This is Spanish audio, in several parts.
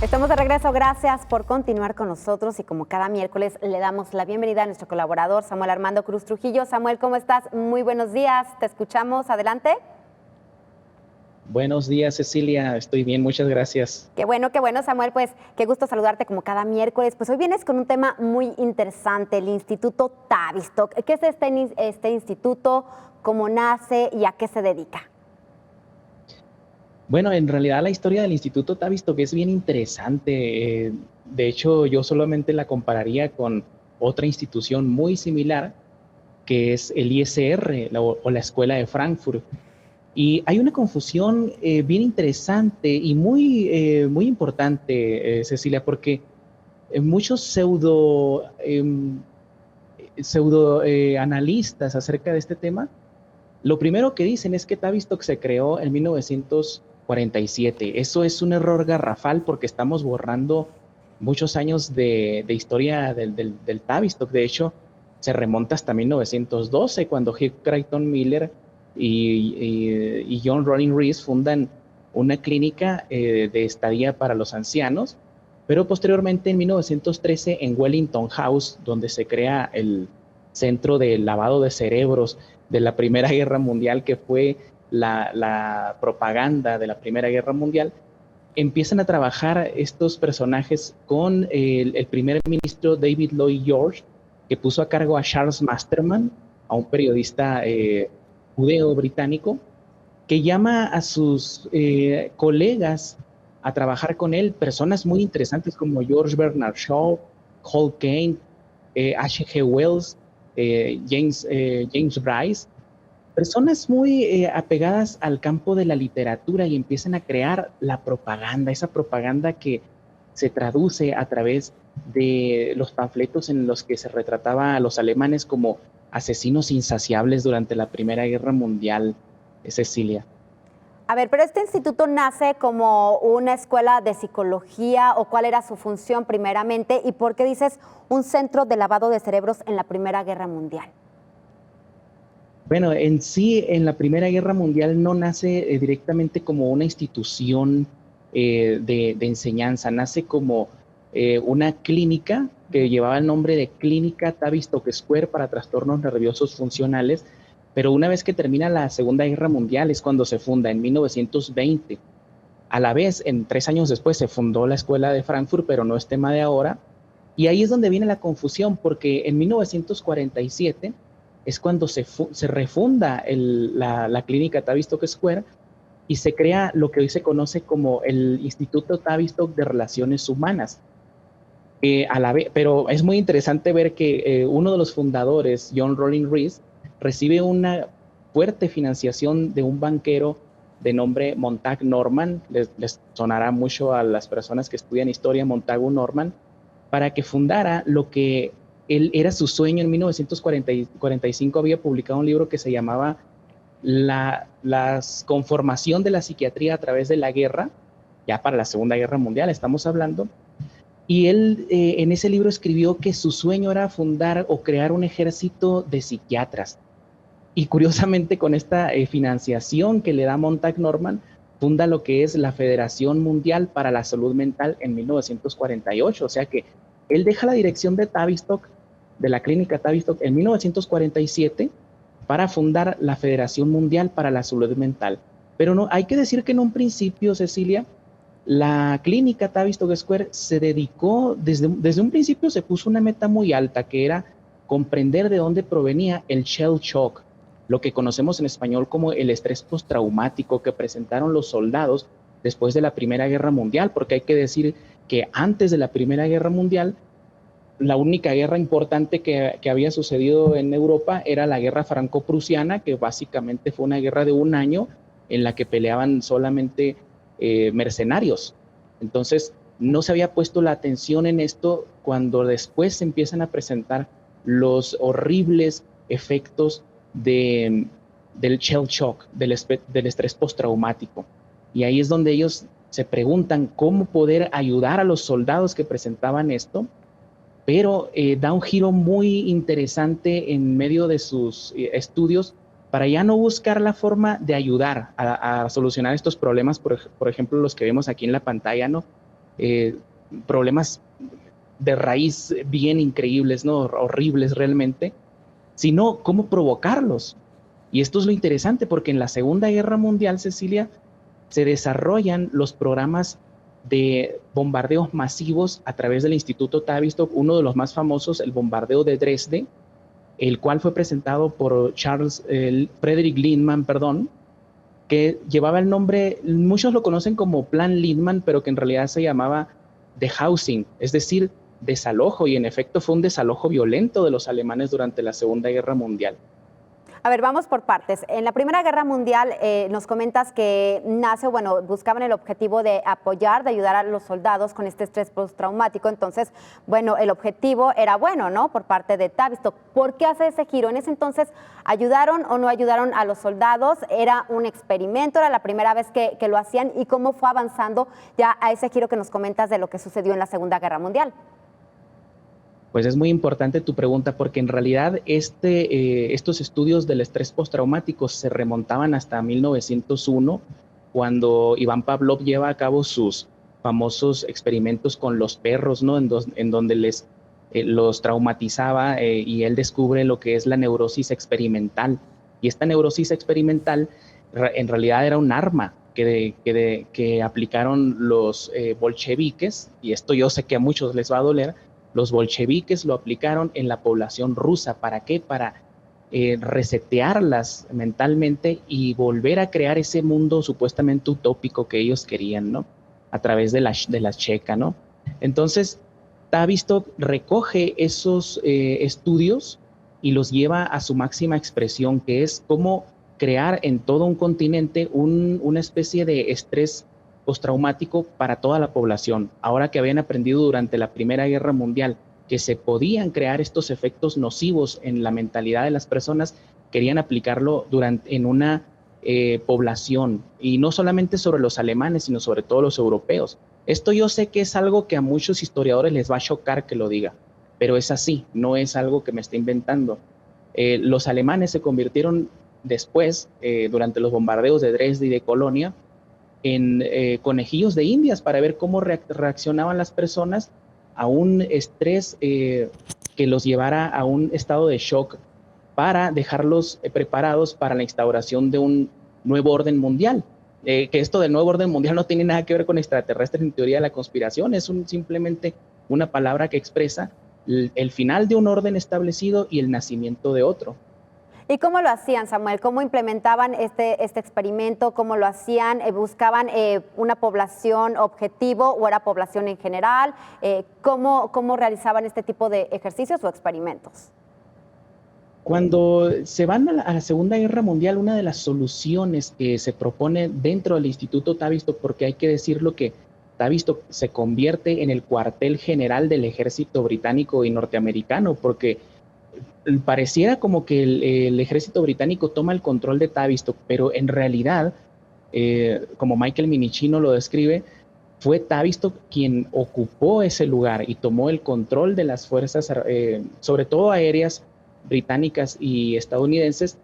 Estamos de regreso, gracias por continuar con nosotros y como cada miércoles le damos la bienvenida a nuestro colaborador Samuel Armando Cruz Trujillo. Samuel, ¿cómo estás? Muy buenos días, te escuchamos, adelante. Buenos días, Cecilia. Estoy bien, muchas gracias. Qué bueno, Samuel, pues qué gusto saludarte como cada miércoles. Pues hoy vienes con un tema muy interesante, el Instituto Tavistock. ¿Qué es este instituto? ¿Cómo nace y a qué se dedica? Bueno, en realidad la historia del Instituto Tavistock es bien interesante. De hecho, yo solamente la compararía con otra institución muy similar, que es el ISR o la Escuela de Frankfurt. Y hay una confusión bien interesante y muy importante, Cecilia, porque muchos pseudo analistas acerca de este tema, lo primero que dicen es que Tavistock se creó en 1947. Eso es un error garrafal porque estamos borrando muchos años de historia del Tavistock. De hecho, se remonta hasta 1912, cuando Hugh Crichton Miller y John Rollin Rees fundan una clínica de estadía para los ancianos, pero posteriormente en 1913 en Wellington House, donde se crea el centro de lavado de cerebros de la Primera Guerra Mundial, que fue la propaganda de la Primera Guerra Mundial, empiezan a trabajar estos personajes con el primer ministro David Lloyd George, que puso a cargo a Charles Masterman, a un periodista judeo británico, que llama a sus colegas a trabajar con él, personas muy interesantes como George Bernard Shaw, Hall Caine, H.G. Wells, James Bryce, personas muy apegadas al campo de la literatura, y empiezan a crear la propaganda, esa propaganda que se traduce a través de los panfletos en los que se retrataba a los alemanes como asesinos insaciables durante la Primera Guerra Mundial, Cecilia. A ver, pero este instituto nace como una escuela de psicología, o cuál era su función primeramente, y por qué dices un centro de lavado de cerebros en la Primera Guerra Mundial. Bueno, en sí, en la Primera Guerra Mundial no nace directamente como una institución de enseñanza, nace como una clínica que llevaba el nombre de Clínica Tavistock Square para trastornos nerviosos funcionales, pero una vez que termina la Segunda Guerra Mundial es cuando se funda, en 1920. A la vez, en 3 años después, se fundó la Escuela de Frankfurt, pero no es tema de ahora. Y ahí es donde viene la confusión, porque en 1947 es cuando se refunda la clínica Tavistock Square y se crea lo que hoy se conoce como el Instituto Tavistock de Relaciones Humanas. Pero es muy interesante ver que uno de los fundadores, John Rollin Rees, recibe una fuerte financiación de un banquero de nombre Montague Norman. Les sonará mucho a las personas que estudian historia Montagu Norman, para que fundara lo que él era su sueño. En 1945 había publicado un libro que se llamaba la conformación de la psiquiatría a través de la guerra, ya para la Segunda Guerra Mundial estamos hablando, y él en ese libro escribió que su sueño era fundar o crear un ejército de psiquiatras. Y curiosamente, con esta financiación que le da Montague Norman, funda lo que es la Federación Mundial para la Salud Mental en 1948. O sea que él deja la dirección de Tavistock, de la clínica Tavistock, en 1947 para fundar la Federación Mundial para la Salud Mental. Pero no, hay que decir que en un principio, Cecilia, la clínica Tavistock Square se dedicó, desde un principio se puso una meta muy alta, que era comprender de dónde provenía el shell shock, lo que conocemos en español como el estrés postraumático que presentaron los soldados después de la Primera Guerra Mundial, porque hay que decir que antes de la Primera Guerra Mundial, la única guerra importante que había sucedido en Europa era la Guerra Franco-Prusiana, que básicamente fue una guerra de un año en la que peleaban solamente mercenarios. Entonces, no se había puesto la atención en esto cuando después se empiezan a presentar los horribles efectos del shell shock, del estrés postraumático. Y ahí es donde ellos se preguntan cómo poder ayudar a los soldados que presentaban esto, pero da un giro muy interesante en medio de sus estudios para ya no buscar la forma de ayudar a solucionar estos problemas, por ejemplo, los que vemos aquí en la pantalla, ¿no? eh, problemas de raíz bien increíbles, ¿no? Horribles realmente, sino cómo provocarlos. Y esto es lo interesante, porque en la Segunda Guerra Mundial, Cecilia, se desarrollan los programas de bombardeos masivos a través del Instituto Tavistock, uno de los más famosos, el bombardeo de Dresde, el cual fue presentado por Frederick Lindman, perdón, que llevaba el nombre, muchos lo conocen como Plan Lindman, pero que en realidad se llamaba The Housing, es decir, desalojo, y en efecto fue un desalojo violento de los alemanes durante la Segunda Guerra Mundial. A ver, vamos por partes. En la Primera Guerra Mundial nos comentas que nace, bueno, buscaban el objetivo de apoyar, de ayudar a los soldados con este estrés postraumático. Entonces, bueno, el objetivo era bueno, ¿no? Por parte de Tavistock. ¿Por qué hace ese giro? En ese entonces, ¿ayudaron o no ayudaron a los soldados? ¿Era un experimento? ¿Era la primera vez que lo hacían? ¿Y cómo fue avanzando ya a ese giro que nos comentas de lo que sucedió en la Segunda Guerra Mundial? Pues es muy importante tu pregunta, porque en realidad estos estudios del estrés postraumático se remontaban hasta 1901, cuando Iván Pavlov lleva a cabo sus famosos experimentos con los perros, ¿no? En donde los traumatizaba, y él descubre lo que es la neurosis experimental. Y esta neurosis experimental en realidad era un arma que aplicaron los bolcheviques, y esto yo sé que a muchos les va a doler. Los bolcheviques lo aplicaron en la población rusa. ¿Para qué? Para resetearlas mentalmente y volver a crear ese mundo supuestamente utópico que ellos querían, ¿no? A través de la checa, ¿no? Entonces, Tavistock recoge esos estudios y los lleva a su máxima expresión, que es cómo crear en todo un continente una especie de estrés postraumático para toda la población. Ahora que habían aprendido durante la Primera Guerra Mundial que se podían crear estos efectos nocivos en la mentalidad de las personas, querían aplicarlo en una población, y no solamente sobre los alemanes, sino sobre todo los europeos. Esto yo sé que es algo que a muchos historiadores les va a chocar que lo diga, pero es así, no es algo que me esté inventando. Los alemanes se convirtieron después, durante los bombardeos de Dresde y de Colonia, en conejillos de indias para ver cómo reaccionaban las personas a un estrés que los llevara a un estado de shock, para dejarlos preparados para la instauración de un nuevo orden mundial. Que esto del nuevo orden mundial no tiene nada que ver con extraterrestres en teoría de la conspiración, es simplemente una palabra que expresa el final de un orden establecido y el nacimiento de otro. ¿Y cómo lo hacían, Samuel? ¿Cómo implementaban este experimento? ¿Cómo lo hacían? ¿Buscaban una población objetivo o era población en general? ¿Cómo realizaban este tipo de ejercicios o experimentos? Cuando se van a la Segunda Guerra Mundial, una de las soluciones que se propone dentro del Instituto Tavistock, porque hay que decirlo que Tavistock se convierte en el cuartel general del ejército británico y norteamericano, porque pareciera como que el ejército británico toma el control de Tavistock, pero en realidad, como Michael Minichino lo describe, fue Tavistock quien ocupó ese lugar y tomó el control de las fuerzas, sobre todo aéreas, británicas y estadounidenses,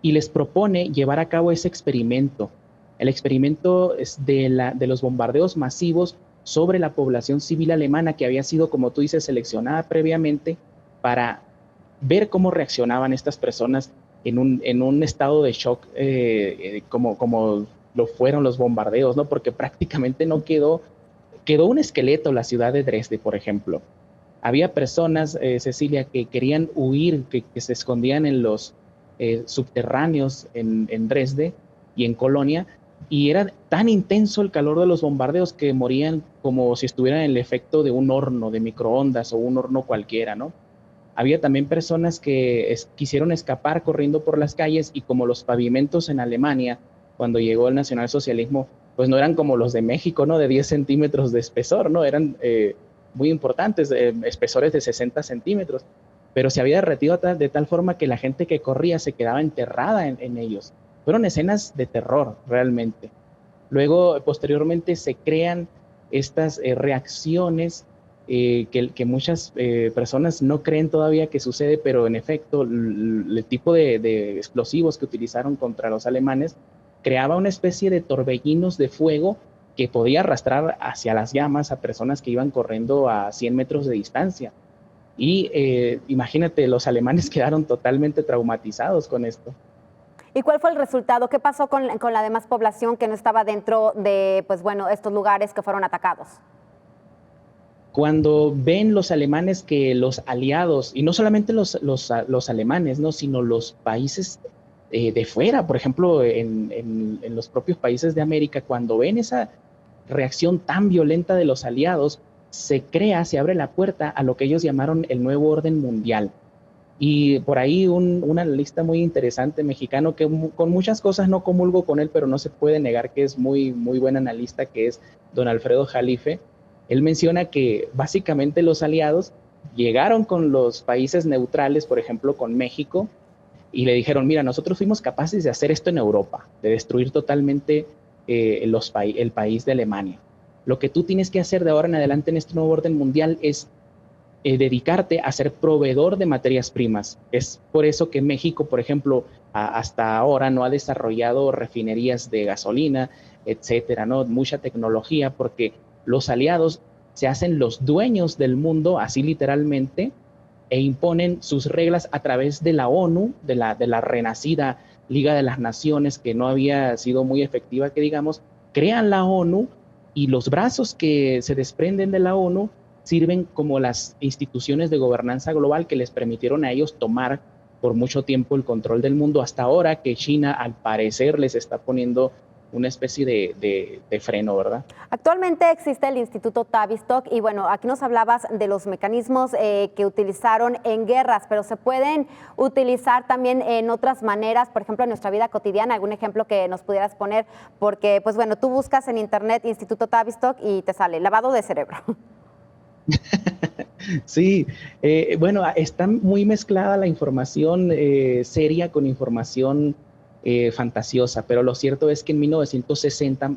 y les propone llevar a cabo ese experimento. El experimento es de los bombardeos masivos sobre la población civil alemana, que había sido, como tú dices, seleccionada previamente para ver cómo reaccionaban estas personas en un estado de shock, como lo fueron los bombardeos, ¿no? Porque prácticamente no quedó un esqueleto la ciudad de Dresde, por ejemplo. Había personas, Cecilia, que querían huir, que se escondían en los subterráneos en Dresde y en Colonia, y era tan intenso el calor de los bombardeos que morían como si estuvieran en el efecto de un horno de microondas o un horno cualquiera, ¿no? Había también personas que quisieron escapar corriendo por las calles, y como los pavimentos en Alemania, cuando llegó el nacionalsocialismo, pues no eran como los de México, ¿no? De 10 centímetros de espesor, ¿no? Eran muy importantes, espesores de 60 centímetros, pero se había derretido de tal forma que la gente que corría se quedaba enterrada en ellos. Fueron escenas de terror, realmente. Luego, posteriormente, se crean estas reacciones que muchas personas no creen todavía que sucede, pero en efecto el tipo de explosivos que utilizaron contra los alemanes creaba una especie de torbellinos de fuego que podía arrastrar hacia las llamas a personas que iban corriendo a 100 metros de distancia. Y imagínate, los alemanes quedaron totalmente traumatizados con esto. ¿Y cuál fue el resultado? ¿Qué pasó con la demás población que no estaba dentro de, pues bueno, estos lugares que fueron atacados? Cuando ven los alemanes que los aliados, y no solamente los alemanes, ¿no? Sino los países de fuera, por ejemplo, en los propios países de América, cuando ven esa reacción tan violenta de los aliados, se abre la puerta a lo que ellos llamaron el nuevo orden mundial. Y por ahí un analista muy interesante mexicano, que con muchas cosas no comulgo con él, pero no se puede negar que es muy, muy buen analista, que es don Alfredo Jalife. Él menciona que básicamente los aliados llegaron con los países neutrales, por ejemplo con México, y le dijeron, mira, nosotros fuimos capaces de hacer esto en Europa, de destruir totalmente el país de Alemania. Lo que tú tienes que hacer de ahora en adelante en este nuevo orden mundial es dedicarte a ser proveedor de materias primas. Es por eso que México, por ejemplo, hasta ahora no ha desarrollado refinerías de gasolina, etcétera, ¿no? Mucha tecnología, porque los aliados se hacen los dueños del mundo, así literalmente, e imponen sus reglas a través de la ONU, de la renacida Liga de las Naciones, que no había sido muy efectiva, que digamos, crean la ONU, y los brazos que se desprenden de la ONU sirven como las instituciones de gobernanza global que les permitieron a ellos tomar por mucho tiempo el control del mundo, hasta ahora que China al parecer les está poniendo una especie de freno, ¿verdad? Actualmente existe el Instituto Tavistock y bueno, aquí nos hablabas de los mecanismos que utilizaron en guerras, pero se pueden utilizar también en otras maneras, por ejemplo, en nuestra vida cotidiana. ¿Algún ejemplo que nos pudieras poner? Porque, pues bueno, tú buscas en internet Instituto Tavistock y te sale lavado de cerebro. Sí, bueno, está muy mezclada la información seria con información fantasiosa, pero lo cierto es que en 1960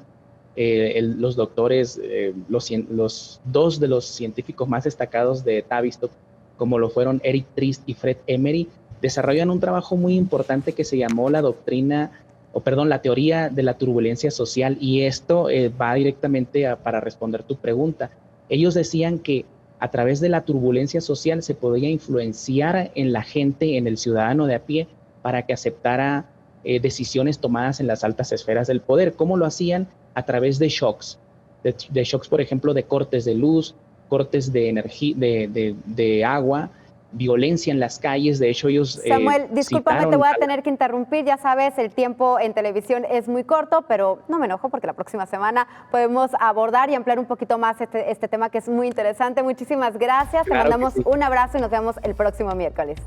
los doctores, los dos de los científicos más destacados de Tavistock, como lo fueron Eric Trist y Fred Emery, desarrollan un trabajo muy importante que se llamó la la teoría de la turbulencia social, y esto va directamente para responder tu pregunta. Ellos decían que a través de la turbulencia social se podía influenciar en la gente, en el ciudadano de a pie, para que aceptara decisiones tomadas en las altas esferas del poder. ¿Cómo lo hacían? A través de shocks, de shocks, por ejemplo, de cortes de luz, cortes de energía, de agua, violencia en las calles. De hecho, ellos Samuel, discúlpame, te voy a tener que interrumpir. Ya sabes, el tiempo en televisión es muy corto, pero no me enojo porque la próxima semana podemos abordar y ampliar un poquito más este tema que es muy interesante. Muchísimas gracias. Te mandamos un abrazo y nos vemos el próximo miércoles.